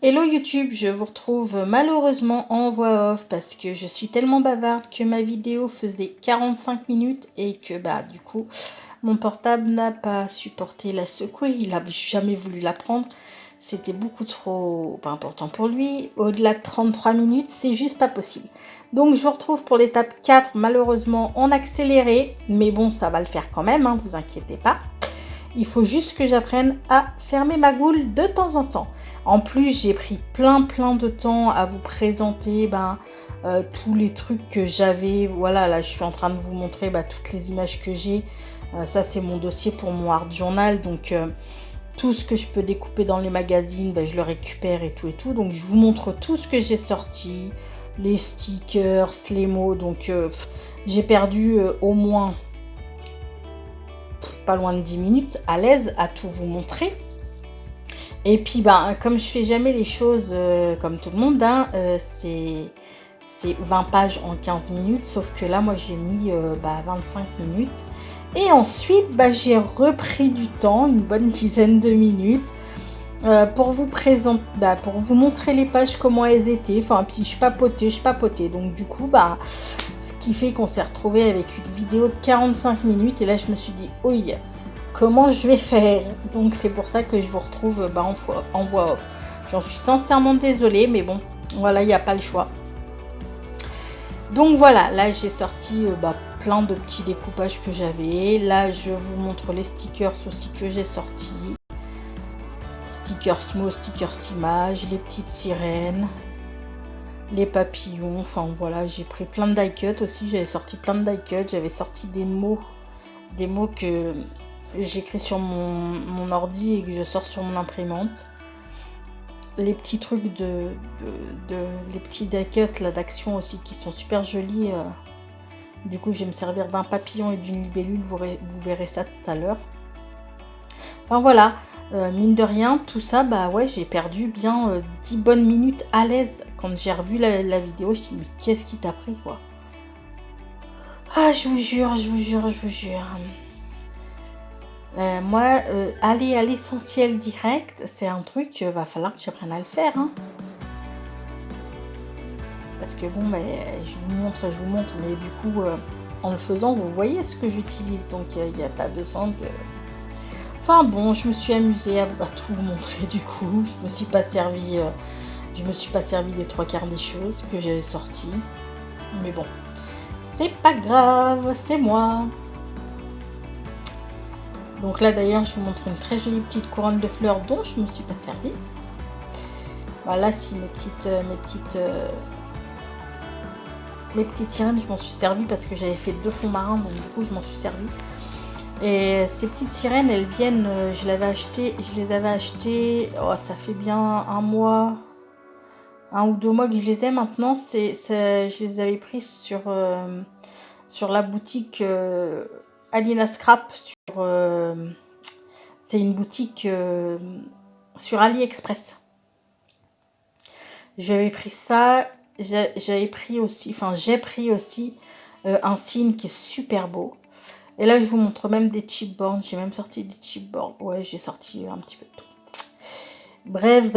Hello YouTube, je vous retrouve malheureusement en voix off parce que je suis tellement bavarde que ma vidéo faisait 45 minutes et que du coup mon portable n'a pas supporté la secouer, il n'a jamais voulu la prendre, c'était beaucoup trop important pour lui, au-delà de 33 minutes c'est juste pas possible. Donc je vous retrouve pour l'étape 4 malheureusement en accéléré, mais bon ça va le faire quand même, vous inquiétez pas. Il faut juste que j'apprenne à fermer ma goule de temps en temps. En plus, j'ai pris plein de temps à vous présenter tous les trucs que j'avais. Voilà, là, je suis en train de vous montrer toutes les images que j'ai. Ça, c'est mon dossier pour mon art journal. Donc, tout ce que je peux découper dans les magazines, je le récupère et tout. Donc, je vous montre tout ce que j'ai sorti. Les stickers, les mots. Donc, j'ai perdu au moins pas loin de 10 minutes à l'aise à tout vous montrer. Et puis comme je fais jamais les choses comme tout le monde, c'est 20 pages en 15 minutes, sauf que là moi j'ai mis 25 minutes. Et ensuite j'ai repris du temps, une bonne dizaine de minutes, pour vous présenter, pour vous montrer les pages, comment elles étaient. Enfin, puis je papotais. Donc du coup, ce qui fait qu'on s'est retrouvé avec une vidéo de 45 minutes. Et là, je me suis dit, oui, comment je vais faire? Donc c'est pour ça que je vous retrouve en voix off. J'en suis sincèrement désolée, mais bon, voilà, il n'y a pas le choix. Donc voilà, là j'ai sorti plein de petits découpages que j'avais. Là, je vous montre les stickers aussi que j'ai sortis. Stickers mots, stickers images, les petites sirènes, les papillons, enfin voilà, j'ai pris plein de die cut aussi, j'avais sorti plein de die cut, j'avais sorti des mots que j'écris sur mon ordi et que je sors sur mon imprimante. Les petits trucs les petits die cut là d'action aussi qui sont super jolis. Du coup, je vais me servir d'un papillon et d'une libellule, vous verrez ça tout à l'heure. Enfin voilà. Mine de rien, tout ça, j'ai perdu bien 10 bonnes minutes à l'aise. Quand j'ai revu la vidéo, je me suis dit, mais qu'est-ce qui t'a pris, quoi? Ah, je vous jure. Moi, aller à l'essentiel direct, c'est un truc, va falloir que j'apprenne à le faire, Parce que bon, je vous montre, mais du coup, en le faisant, vous voyez ce que j'utilise, donc il n'y a pas besoin de... Enfin bon, je me suis amusée à tout vous montrer du coup. Je me suis pas servi des trois quarts des choses que j'avais sorties. Mais bon, c'est pas grave, c'est moi. Donc là d'ailleurs, je vous montre une très jolie petite couronne de fleurs dont je me suis pas servie. Voilà, si mes petites sirènes, je m'en suis servie parce que j'avais fait 2 fonds marins, donc du coup je m'en suis servie. Et ces petites sirènes, elles viennent, je les avais achetées, ça fait bien 1 mois, 1 ou 2 mois que je les ai maintenant. Je les avais prises sur la boutique Alina Scrap. C'est une boutique sur AliExpress. J'avais pris ça, j'ai pris aussi un signe qui est super beau. Et là, je vous montre même des chipboards. J'ai même sorti des chipboards. Ouais, j'ai sorti un petit peu de tout. Bref.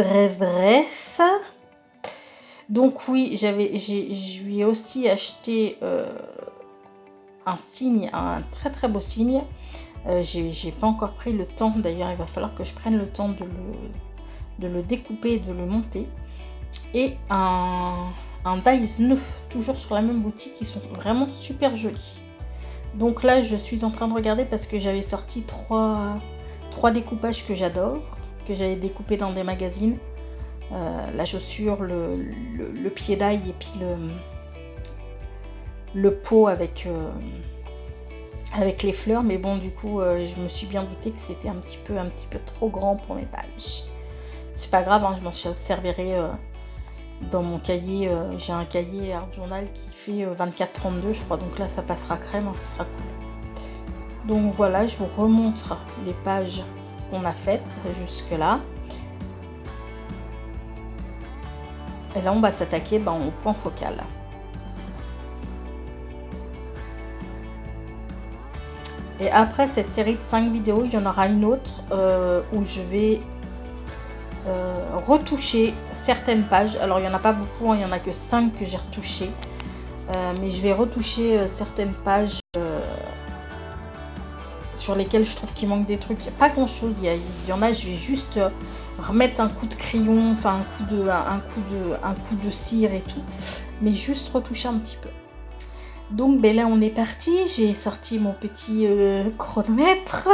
Donc oui, je lui ai aussi acheté un signe, un très beau signe. J'ai pas encore pris le temps. D'ailleurs, il va falloir que je prenne le temps de le découper et de le monter. Et un dies neuf, toujours sur la même boutique, qui sont vraiment super jolis. Donc là, je suis en train de regarder parce que j'avais sorti 3 découpages que j'adore, que j'avais découpés dans des magazines. La chaussure, le pied d'ail et puis le pot avec les fleurs. Mais bon, du coup, je me suis bien doutée que c'était un petit peu trop grand pour mes pages. C'est pas grave, je m'en servirai dans mon cahier. J'ai un cahier art journal qui fait 24-32, je crois. Donc là, ça passera crème, ce sera cool. Donc voilà, je vous remontre les pages qu'on a faites jusque là. Et là, on va s'attaquer au point focal. Et après cette série de 5 vidéos, il y en aura une autre où je vais retoucher certaines pages. Alors il n'y en a pas beaucoup, hein, il n'y en a que 5 que j'ai retouchées. Mais je vais retoucher certaines pages sur lesquelles je trouve qu'il manque des trucs. Il n'y a pas grand chose, il y en a, je vais juste remettre un coup de crayon, enfin un coup de cire et tout. Mais juste retoucher un petit peu. Donc ben là on est parti, j'ai sorti mon petit chronomètre.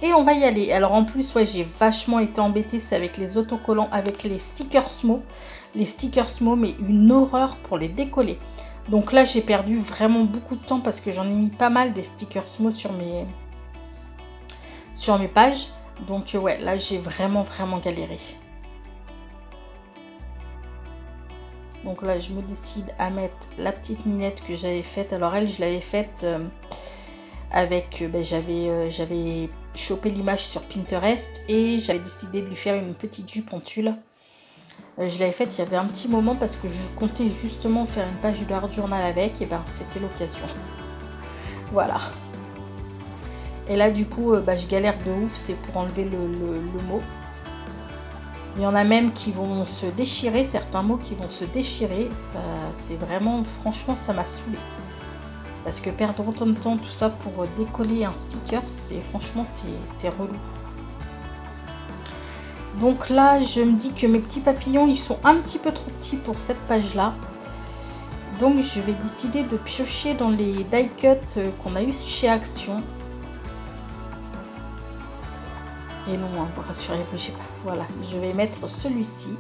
Et on va y aller. Alors en plus, ouais, j'ai vachement été embêtée, c'est avec les autocollants, avec les stickers Smo. Les stickers Smo, mais une horreur pour les décoller. Donc là, j'ai perdu vraiment beaucoup de temps parce que j'en ai mis pas mal des stickers Smo sur mes pages. Donc ouais, là, j'ai vraiment galéré. Donc là, je me décide à mettre la petite minette que j'avais faite. Alors elle, je l'avais faite avec... j'avais chopé l'image sur Pinterest et j'avais décidé de lui faire une petite jupe en tulle. Je l'avais faite il y avait un petit moment parce que je comptais justement faire une page de Art Journal avec, et ben c'était l'occasion. Voilà. Et là du coup je galère de ouf, c'est pour enlever le mot. Il y en a même qui vont se déchirer, certains mots qui vont se déchirer. Ça, c'est vraiment, franchement, ça m'a saoulée. Parce que perdre autant de temps, tout ça, pour décoller un sticker, franchement, c'est relou. Donc là, je me dis que mes petits papillons, ils sont un petit peu trop petits pour cette page-là. Donc je vais décider de piocher dans les die cuts qu'on a eu chez Action. Et non, hein, rassurez-vous, j'ai pas. Voilà, je vais mettre celui-ci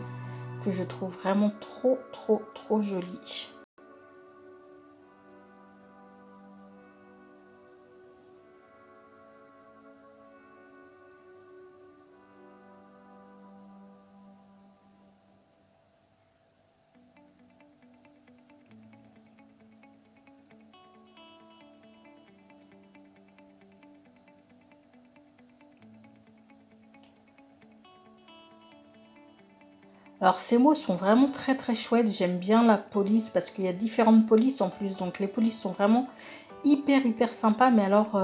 que je trouve vraiment trop joli. Alors ces mots sont vraiment très chouettes, j'aime bien la police parce qu'il y a différentes polices en plus, donc les polices sont vraiment hyper sympas, mais alors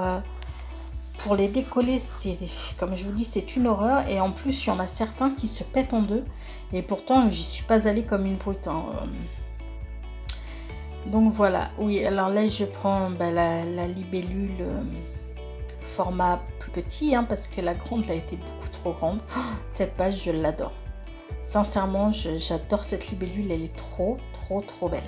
pour les décoller, c'est, comme je vous dis, c'est une horreur, et en plus il y en a certains qui se pètent en deux, et pourtant j'y suis pas allée comme une brute, hein. Donc voilà, oui, alors là je prends la libellule format plus petit, hein, parce que la grande a été beaucoup trop grande. Oh, cette page je l'adore. Sincèrement, j'adore cette libellule, elle est trop belle.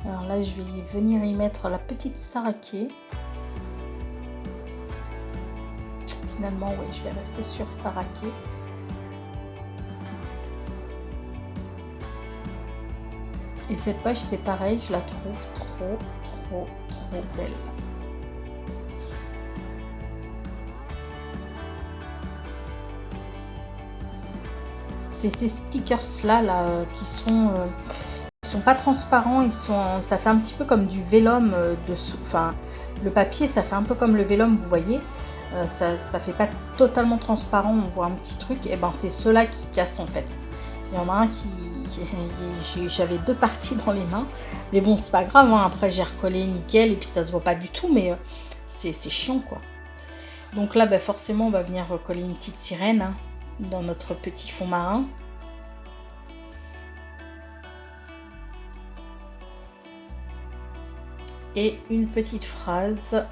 Alors là, je vais venir y mettre la petite Saraké. Finalement, oui, je vais rester sur Saraké. Et cette page, c'est pareil, je la trouve trop belle. C'est ces stickers là qui sont pas transparents, ça fait un petit peu comme du vélum dessous. Enfin, le papier, ça fait un peu comme le vélum, vous voyez. Ça fait pas totalement transparent, on voit un petit truc. Et ben c'est ceux-là qui cassent en fait. Il y en a un j'avais deux parties dans les mains, mais bon c'est pas grave, hein. Après j'ai recollé nickel et puis ça se voit pas du tout, mais c'est chiant quoi. Donc là forcément on va venir recoller une petite sirène, hein, dans notre petit fond marin. Et une petite phrase,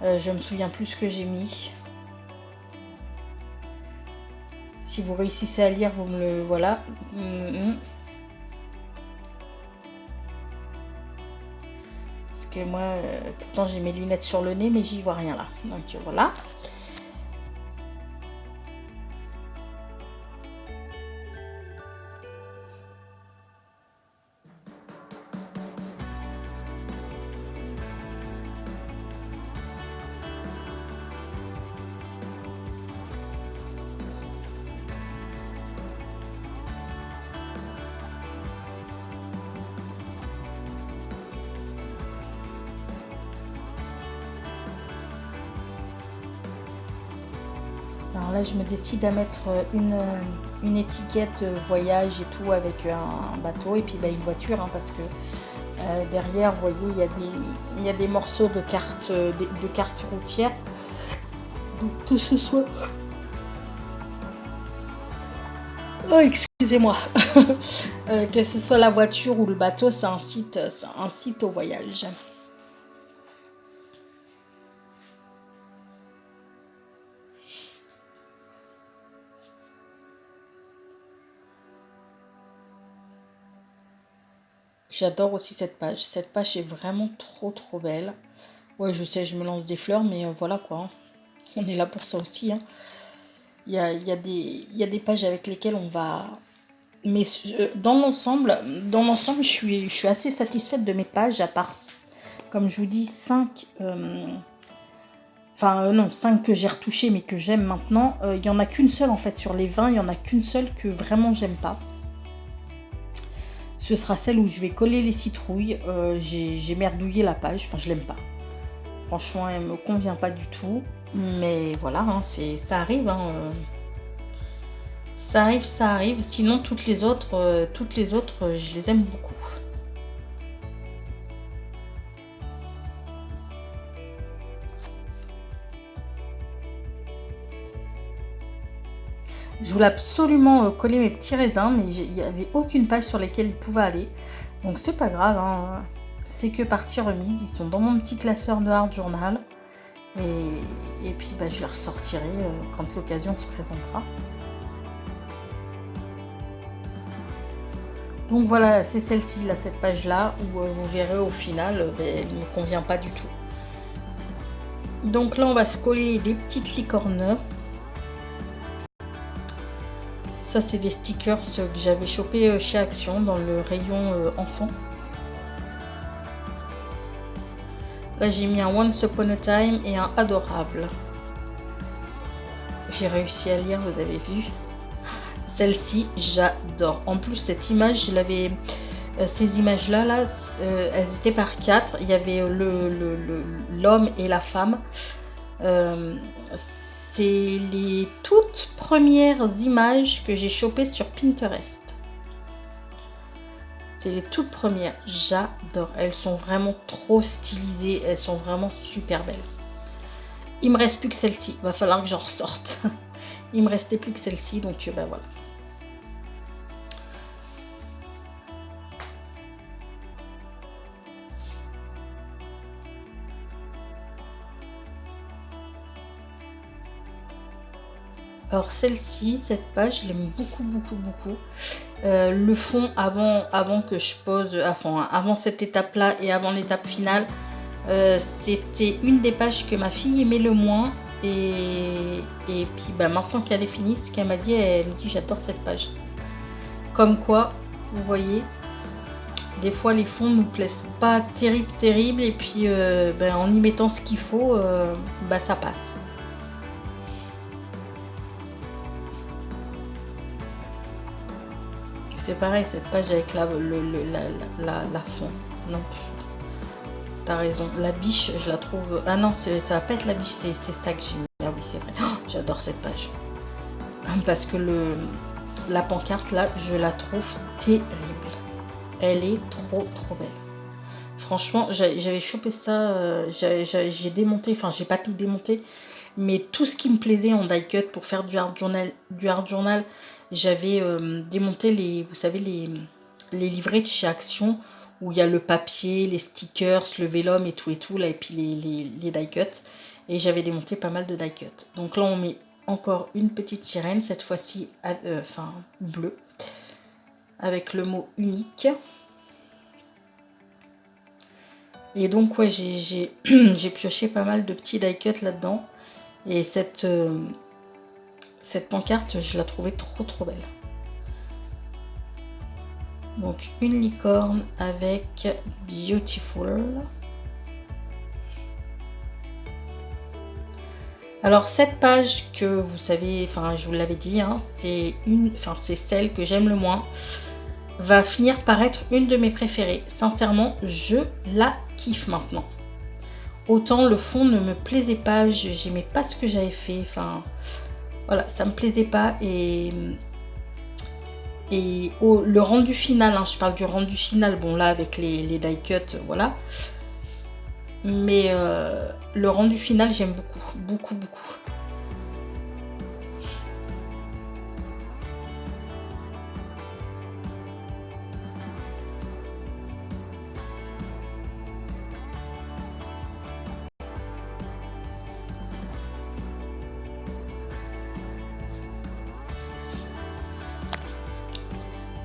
je me souviens plus ce que j'ai mis. Si vous réussissez à lire, vous me le... Voilà. Parce que moi, pourtant j'ai mes lunettes sur le nez, mais j'y vois rien là. Donc voilà. Alors là, je me décide à mettre une une étiquette voyage et tout avec un bateau et puis une voiture, hein, parce que derrière, vous voyez, il y a des morceaux de cartes routières. Donc que ce soit... Oh, excusez-moi. Que ce soit la voiture ou le bateau, c'est un site au voyage. J'adore aussi cette page. Cette page est vraiment trop belle. Ouais, je sais, je me lance des fleurs, mais voilà quoi. On est là pour ça aussi. Hein. Il y a des pages avec lesquelles on va... Mais dans l'ensemble, je suis assez satisfaite de mes pages, à part, comme je vous dis, 5... Enfin, non, 5 que j'ai retouchées, mais que j'aime maintenant. Il n'y en a qu'une seule, en fait, sur les 20, il n'y en a qu'une seule que vraiment j'aime pas. Ce sera celle où je vais coller les citrouilles. J'ai merdouillé la page, enfin, je l'aime pas. Franchement, elle me convient pas du tout. Mais voilà, hein, ça arrive. Hein, ça arrive. Sinon, toutes les autres, je les aime beaucoup. Je voulais absolument coller mes petits raisins, mais il n'y avait aucune page sur laquelle ils pouvaient aller. Donc c'est pas grave, hein. C'est que partie remise. Ils sont dans mon petit classeur de Art Journal. Et puis je les ressortirai quand l'occasion se présentera. Donc voilà, c'est celle-ci, là, cette page-là, où vous verrez au final, elle ne me convient pas du tout. Donc là, on va se coller des petites licornes. Ça, c'est des stickers que j'avais chopé chez Action dans le rayon enfant. Là, j'ai mis un Once Upon a Time et un Adorable. J'ai réussi à lire, vous avez vu. Celle-ci, j'adore. En plus, cette image, je l'avais... ces images-là, là, elles étaient par 4. Il y avait l'homme et la femme. C'est les toutes premières images que j'ai chopées sur Pinterest. C'est les toutes premières. J'adore. Elles sont vraiment trop stylisées. Elles sont vraiment super belles. Il me reste plus que celle-ci. Va falloir que j'en ressorte. Il me restait plus que celle-ci. Donc voilà. Alors celle-ci, cette page, je l'aime beaucoup. Le fond, avant que je pose, enfin avant cette étape-là et avant l'étape finale, c'était une des pages que ma fille aimait le moins. Et puis maintenant qu'elle est finie, ce qu'elle m'a dit, elle me dit j'adore cette page. Comme quoi, vous voyez, des fois les fonds ne nous plaisent pas terrible et puis en y mettant ce qu'il faut, ça passe. C'est pareil, cette page avec la fond. Non, t'as raison. La biche, je la trouve... Ah non, ça va pas être la biche, c'est ça que j'ai mis. Ah oui, c'est vrai. Oh, j'adore cette page. Parce que la pancarte, là, je la trouve terrible. Elle est trop belle. Franchement, j'avais chopé ça, j'ai démonté, enfin, j'ai pas tout démonté, mais tout ce qui me plaisait en die cut pour faire du art journal, j'avais démonté vous savez, les livrets de chez Action, où il y a le papier, les stickers, le vélum et tout, là, et puis les die cut. Et j'avais démonté pas mal de die cut. Donc là, on met encore une petite sirène, cette fois-ci, bleue, avec le mot unique. Et donc, ouais, j'ai pioché pas mal de petits die cut là-dedans. Et cette pancarte, je la trouvais trop belle. Donc, une licorne avec Beautiful. Alors, cette page que vous savez, enfin, je vous l'avais dit, hein, c'est celle que j'aime le moins. Va finir par être une de mes préférées. Sincèrement, je la kiffe maintenant. Autant le fond ne me plaisait pas, j'aimais pas ce que j'avais fait, enfin voilà, ça me plaisait pas et Et le rendu final, hein, je parle du rendu final, bon là avec les die cut, voilà. Mais le rendu final, j'aime beaucoup, beaucoup, beaucoup.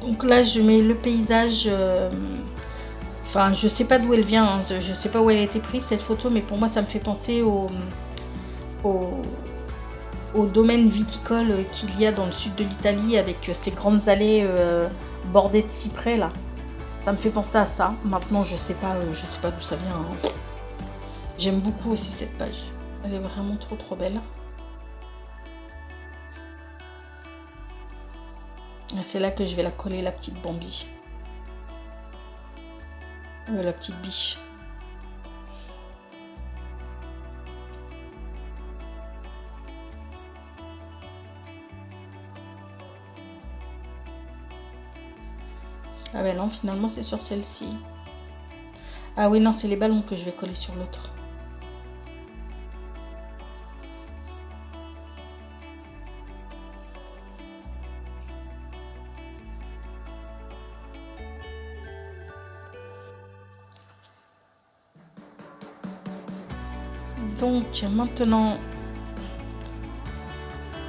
Donc là, je mets le paysage. Enfin, je sais pas d'où elle vient. Hein, je sais pas où elle a été prise cette photo, mais pour moi, ça me fait penser au domaine viticole qu'il y a dans le sud de l'Italie avec ces grandes allées bordées de cyprès là. Ça me fait penser à ça. Maintenant, je sais pas d'où ça vient. Hein. J'aime beaucoup aussi cette page. Elle est vraiment trop trop belle. C'est là que je vais la coller, la petite Bambi. La petite biche. Ah ben non, finalement c'est sur celle-ci. Ah oui, non, c'est les ballons que je vais coller sur l'autre. Donc maintenant,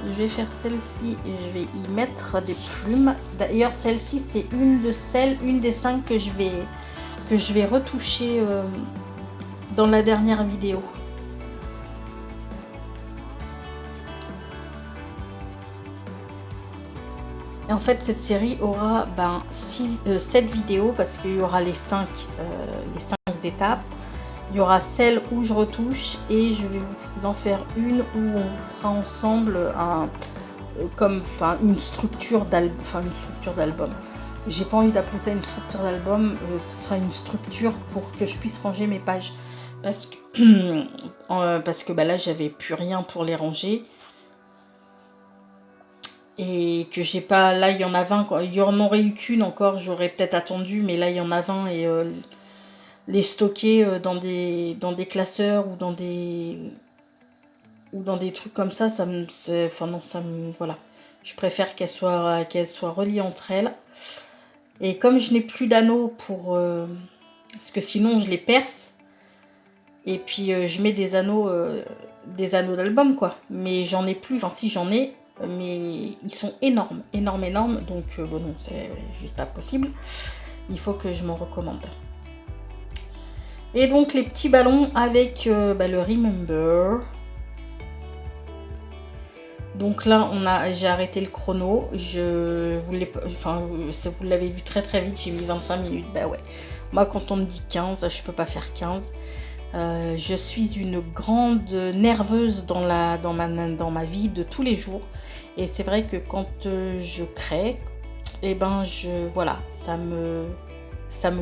je vais faire celle-ci et je vais y mettre des plumes. D'ailleurs, celle-ci, c'est une des 5 que je vais retoucher dans la dernière vidéo. Et en fait, cette série aura 7 vidéos parce qu'il y aura les 5 étapes. Il y aura celle où je retouche et je vais vous en faire une où on fera ensemble une structure d'album. J'ai pas envie d'appeler ça une structure d'album, ce sera une structure pour que je puisse ranger mes pages. Parce que là, j'avais plus rien pour les ranger. Et que j'ai pas... Là, il y en a 20. Il y en aurait eu qu'une encore, j'aurais peut-être attendu. Mais là, il y en a 20 et... les stocker dans des classeurs ou dans des trucs comme ça, voilà. Je préfère qu'elles soient reliées entre elles. Et comme je n'ai plus d'anneaux parce que sinon je les perce et puis je mets des anneaux d'album quoi. Mais j'en ai plus, enfin si j'en ai, mais ils sont énormes, donc bon non, c'est juste pas possible. Il faut que je m'en recommande. Et donc les petits ballons avec le Remember. Donc là, j'ai arrêté le chrono. Vous l'avez vu très très vite, j'ai mis 25 minutes. Bah ouais. Moi, quand on me dit 15, je peux pas faire 15. Je suis une grande nerveuse dans ma vie de tous les jours. Et c'est vrai que quand je crée, voilà, ça me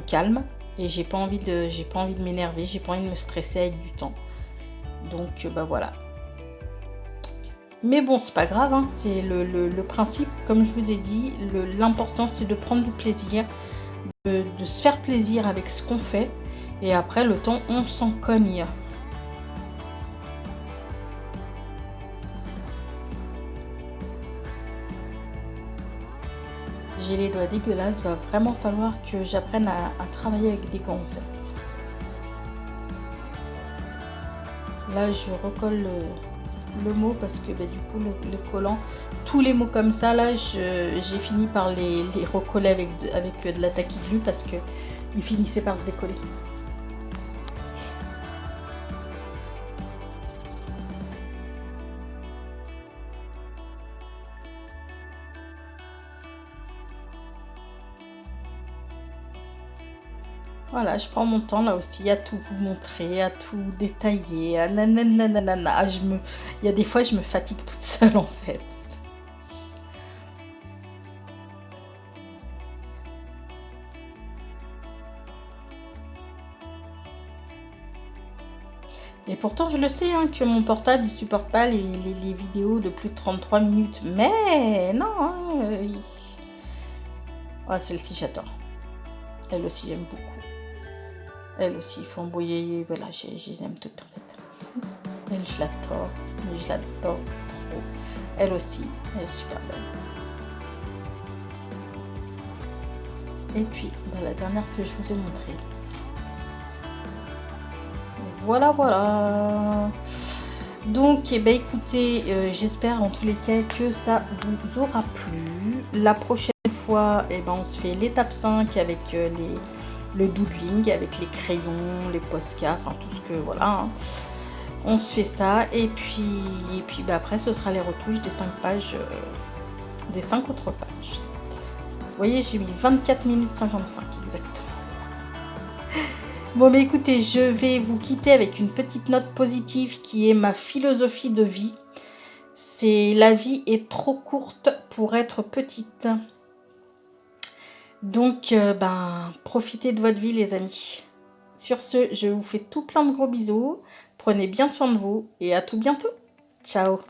calme. Et j'ai pas envie de m'énerver, j'ai pas envie de me stresser avec du temps. Donc voilà. Mais bon, c'est pas grave, hein, c'est le principe, comme je vous ai dit, l'important c'est de prendre du plaisir, de se faire plaisir avec ce qu'on fait. Et après, le temps, on s'en cogne. J'ai les doigts dégueulasses, il va vraiment falloir que j'apprenne à travailler avec des gants en fait. Là, je recolle le mot parce que du coup, le collant, tous les mots comme ça, là, j'ai fini par les recoller avec de la taquiglue parce que ils finissaient par se décoller. Voilà, je prends mon temps là aussi à tout vous montrer, à tout détailler, à nanana. Il y a des fois, je me fatigue toute seule en fait. Et pourtant, je le sais hein, que mon portable il supporte pas les vidéos de plus de 33 minutes. Mais non, Ah, celle-ci, j'adore. Elle aussi, j'aime beaucoup. Elle aussi, flamboyée, voilà, je les aime toutes en fait. Elle, je l'adore, mais je l'adore trop. Elle aussi, elle est super belle. Et puis, bah, la dernière que je vous ai montrée. Voilà, voilà. Donc, eh ben, écoutez, j'espère en tous les cas que ça vous aura plu. La prochaine fois, eh ben, on se fait l'étape 5 avec le doodling, avec les crayons, les Posca, enfin tout ce que, voilà. Hein. On se fait ça, et puis bah, après, ce sera les retouches des 5 pages, des 5 autres pages. Vous voyez, j'ai mis 24 minutes 55, exactement. Bon, mais écoutez, je vais vous quitter avec une petite note positive qui est ma philosophie de vie. C'est la vie est trop courte pour être petite. Donc, ben, profitez de votre vie, les amis. Sur ce, je vous fais tout plein de gros bisous. Prenez bien soin de vous et à tout bientôt. Ciao.